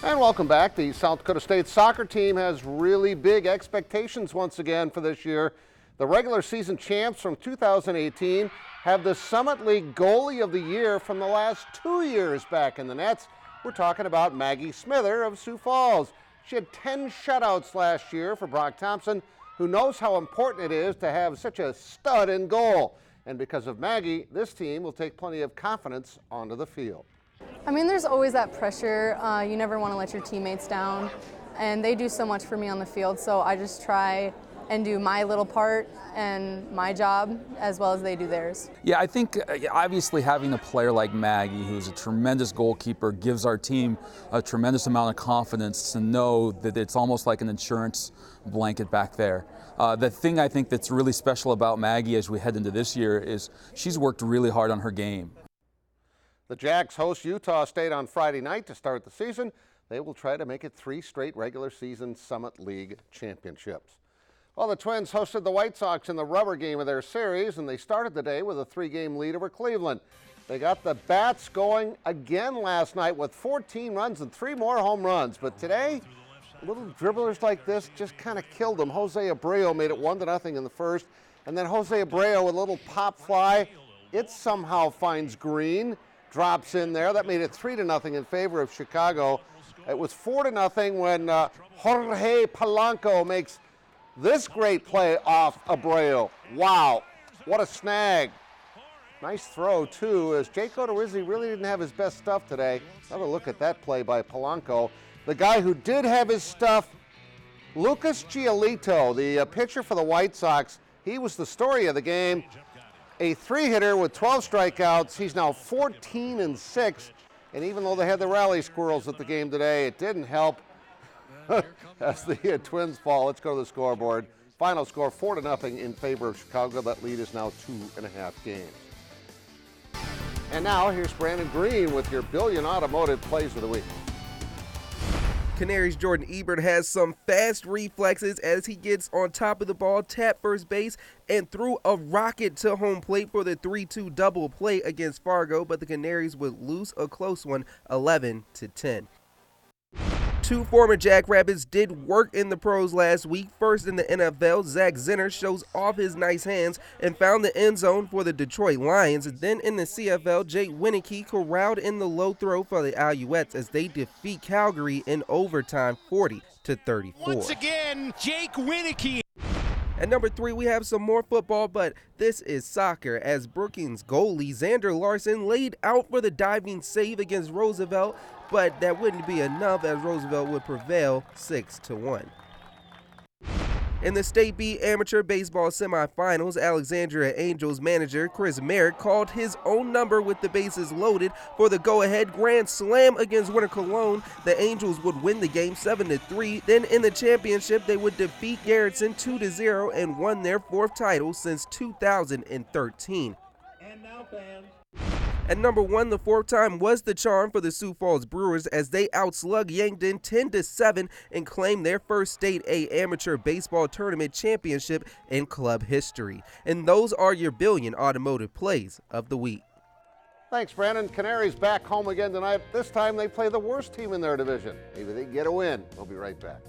And welcome back. The South Dakota State soccer team has really big expectations once again for this year. The regular season champs from 2018 have the Summit League Goalie of the Year from the last 2 years back in the nets. We're talking about Maggie Smither of Sioux Falls. She had 10 shutouts last year for Brock Thompson, who knows how important it is to have such a stud in goal. And because of Maggie, this team will take plenty of confidence onto the field. I mean, there's always that pressure. You never want to let your teammates down, and they do so much for me on the field, so I just try and do my little part and my job as well as they do theirs. Yeah, I think obviously having a player like Maggie, who's a tremendous goalkeeper, gives our team a tremendous amount of confidence to know that it's almost like an insurance blanket back there. The thing I think that's really special about Maggie as we head into this year is she's worked really hard on her game. The Jacks host Utah State on Friday night to start the season. They will try to make it 3 straight regular season Summit League championships. Well, the Twins hosted the White Sox in the rubber game of their series, and they started the day with a 3-game lead over Cleveland. They got the bats going again last night with 14 runs and 3 more home runs. But today, little dribblers like this just kind of killed them. Jose Abreu made it 1-0 in the first, and then Jose Abreu with a little pop fly. It somehow finds green. Drops in there. That made it 3-0 in favor of Chicago. It was 4-0 when Jorge Polanco makes this great play off Abreu. Wow, what a snag. Nice throw, too, as Jake Odorizzi really didn't have his best stuff today. Another look at that play by Polanco. The guy who did have his stuff, Lucas Giolito, the pitcher for the White Sox, he was the story of the game. A 3-hitter with 12 strikeouts. He's now 14-6. And even though they had the rally squirrels at the game today, it didn't help as the Twins fall. Let's go to the scoreboard. Final score 4-0 in favor of Chicago. That lead is now 2.5 games. And now here's Brandon Green with your Billion Automotive Plays of the Week. Canaries' Jordan Ebert has some fast reflexes as he gets on top of the ball, tapped first base, and threw a rocket to home plate for the 3-2 double play against Fargo, but the Canaries would lose a close one, 11-10. 2 former Jackrabbits did work in the pros last week. First in the NFL, Zach Zinner shows off his nice hands and found the end zone for the Detroit Lions. Then in the CFL, Jake Wieneke corralled in the low throw for the Alouettes as they defeat Calgary in overtime 40-34. Once again, Jake Wieneke. At number 3, we have some more football, but this is soccer as Brookings goalie Xander Larson laid out for the diving save against Roosevelt, but that wouldn't be enough as Roosevelt would prevail 6-1. In the State B Amateur Baseball semifinals, Alexandria Angels manager Chris Merritt called his own number with the bases loaded for the go-ahead grand slam against Winter Cologne. The Angels would win the game 7-3. Then in the championship, they would defeat Garrettson 2-0 and won their 4th title since 2013. And now, fans. At number 1, the 4th time was the charm for the Sioux Falls Brewers as they outslugged Yankton 10-7 and claimed their first State A amateur baseball tournament championship in club history. And those are your Billion Automotive Plays of the Week. Thanks, Brandon. Canaries back home again tonight. This time they play the worst team in their division. Maybe they get a win. We'll be right back.